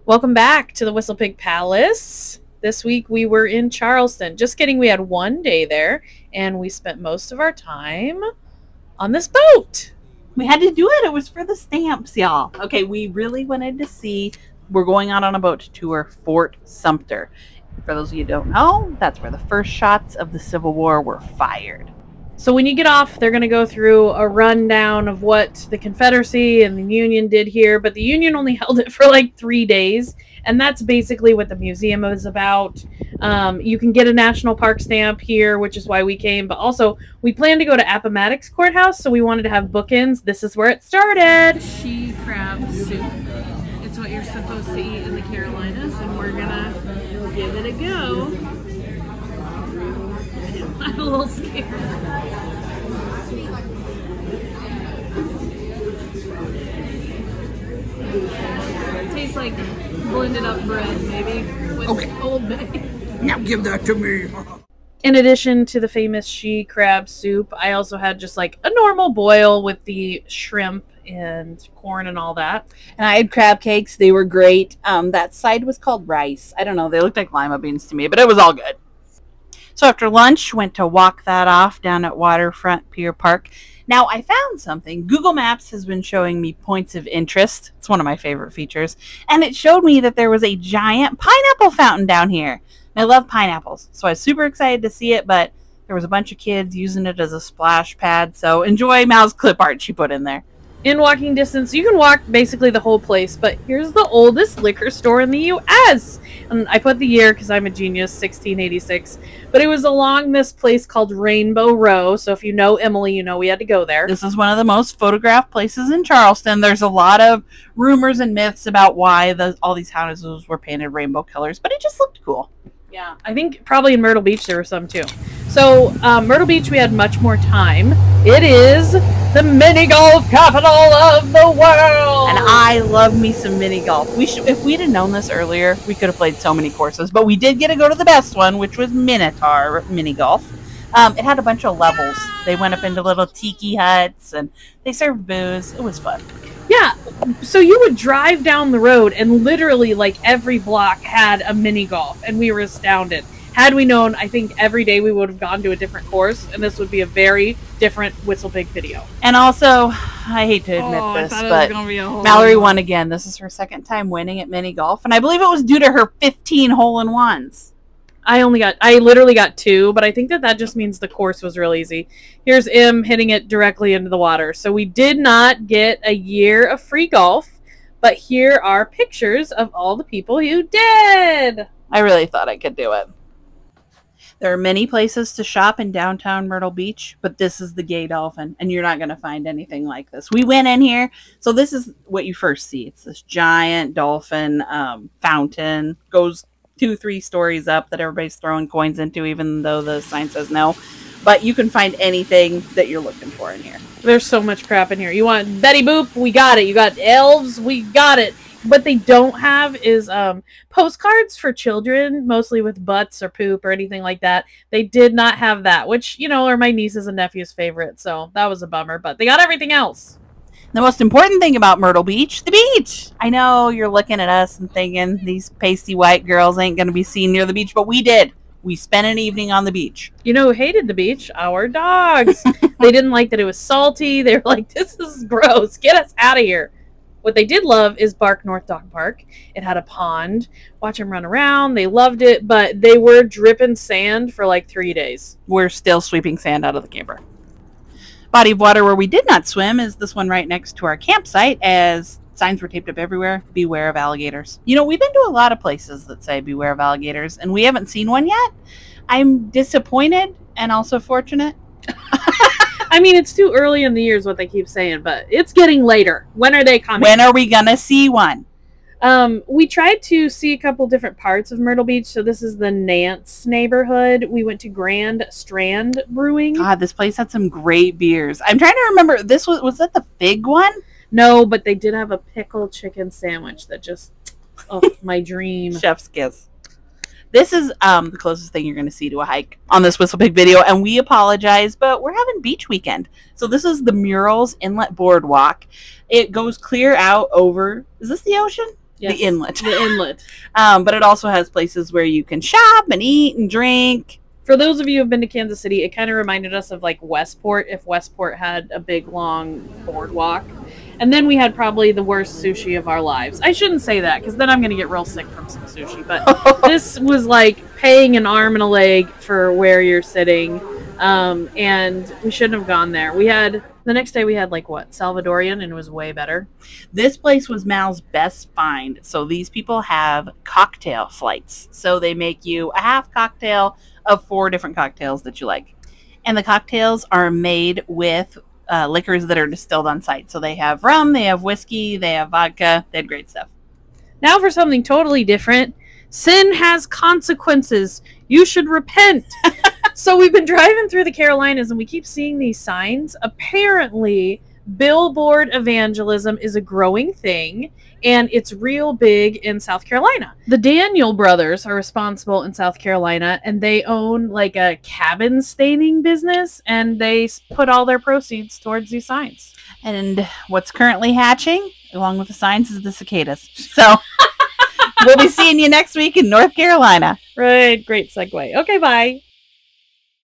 Welcome back to the Whistle Pig Palace. This week we were in Charleston. Just kidding, we had one day there, and we spent most of our time on this boat. We had to do it. It was for the stamps, y'all. Okay, we really wanted to see. We're going out on a boat to tour Fort Sumter. For those of you who don't know, that's where the first shots of the Civil War were fired. So when you get off, they're going to go through a rundown of what the Confederacy and the Union did here, but the Union only held it for like 3 days, and that's basically what the museum is about. You can get a National Park stamp here, which is why we came, but also we plan to go to Appomattox Courthouse, so we wanted to have bookends. This is where it started. She crab soup. It's what you're supposed to eat in the Carolinas, and we're going to give it a go. I'm a little scared. It tastes like blended up bread, maybe, with Old Bay. Now give that to me. In addition to the famous she crab soup, I also had just like a normal boil with the shrimp and corn and all that. And I had crab cakes. They were great. That side was called rice. I don't know. They looked like lima beans to me, but it was all good. So after lunch, went to walk that off down at Waterfront Pier Park. Now, I found something. Google Maps has been showing me points of interest. It's one of my favorite features. And it showed me that there was a giant pineapple fountain down here. And I love pineapples, so I was super excited to see it, but there was a bunch of kids using it as a splash pad. So enjoy Mal's clip art she put in there. In walking distance, you can walk basically the whole place, but here's the oldest liquor store in the U.S. And I put the year because I'm a genius, 1686. But it was along this place called Rainbow Row. So if you know Emily, you know we had to go there. This is one of the most photographed places in Charleston. There's a lot of rumors and myths about why all these houses were painted rainbow colors, but it just looked cool. Yeah, I think probably in Myrtle Beach there were some too. So Myrtle Beach, we had much more time. It is the mini golf capital of the world, and I love me some mini golf. If we'd have known this earlier, we could have played so many courses. But we did get to go to the best one, which was Minotaur mini golf. It had a bunch of levels. They went up into little tiki huts and they served booze. It was fun. Yeah, so you would drive down the road and literally like every block had a mini golf, and we were astounded. Had we known, I think every day we would have gone to a different course, and this would be a very different Whistle Pig video. And also, I hate to admit this, but Mallory won again. This is her second time winning at mini golf, and I believe it was due to her 15 hole-in-ones. I literally got 2, but I think that just means the course was real easy. Here's Em hitting it directly into the water. So we did not get a year of free golf, but here are pictures of all the people who did. I really thought I could do it. There are many places to shop in downtown Myrtle Beach, but this is the Gay Dolphin, and you're not going to find anything like this. We went in here, so this is what you first see. It's this giant dolphin fountain, goes 2-3 stories up that everybody's throwing coins into, even though the sign says no. But you can find anything that you're looking for in here. There's so much crap in here. You want Betty Boop? We got it. You got elves? We got it. What they don't have is postcards for children, mostly with butts or poop or anything like that. They did not have that, which, you know, are my nieces and nephews' favorite. So that was a bummer, but they got everything else. The most important thing about Myrtle Beach, the beach. I know you're looking at us and thinking these pasty white girls ain't going to be seen near the beach, but we did. We spent an evening on the beach. You know who hated the beach? Our dogs. They didn't like that it was salty. They were like, this is gross. Get us out of here. What they did love is Bark North Dog Park. It had a pond. Watch them run around. They loved it, but they were dripping sand for like 3 days. We're still sweeping sand out of the camper. Body of water where we did not swim is this one right next to our campsite, as signs were taped up everywhere. Beware of alligators. You know, we've been to a lot of places that say beware of alligators, and we haven't seen one yet. I'm disappointed and also fortunate. I mean, it's too early in the year is what they keep saying, but it's getting later. When are they coming? When are we going to see one? We tried to see a couple different parts of Myrtle Beach. So this is the Nance neighborhood. We went to Grand Strand Brewing. God, this place had some great beers. I'm trying to remember. This was that the Fig one? No, but they did have a pickle chicken sandwich that just, oh, my dream. Chef's kiss. This is the closest thing you're going to see to a hike on this Whistle Pig video, and we apologize, but we're having beach weekend. So this is the Murals Inlet Boardwalk. It goes clear out over, is this the ocean? Yes, the inlet. The inlet. But it also has places where you can shop and eat and drink. For those of you who've been to Kansas City, it kind of reminded us of like Westport, if Westport had a big long boardwalk. And then we had probably the worst sushi of our lives. I shouldn't say that because then I'm going to get real sick from some sushi. But this was like paying an arm and a leg for where you're sitting. And we shouldn't have gone there. The next day we had like what? Salvadorian, and it was way better. This place was Mal's best find. So these people have cocktail flights. So they make you a half cocktail of 4 different cocktails that you like. And the cocktails are made with liquors that are distilled on site. So they have rum, they have whiskey, they have vodka. They had great stuff. Now for something totally different. Sin has consequences. You should repent. So we've been driving through the Carolinas and we keep seeing these signs. Apparently, billboard evangelism is a growing thing, and it's real big in South Carolina. The Daniel brothers are responsible in South Carolina, and they own like a cabin staining business, and they put all their proceeds towards these signs. And what's currently hatching, along with the signs, is the cicadas. So we'll be seeing you next week in North Carolina. Right, great segue. Okay, bye.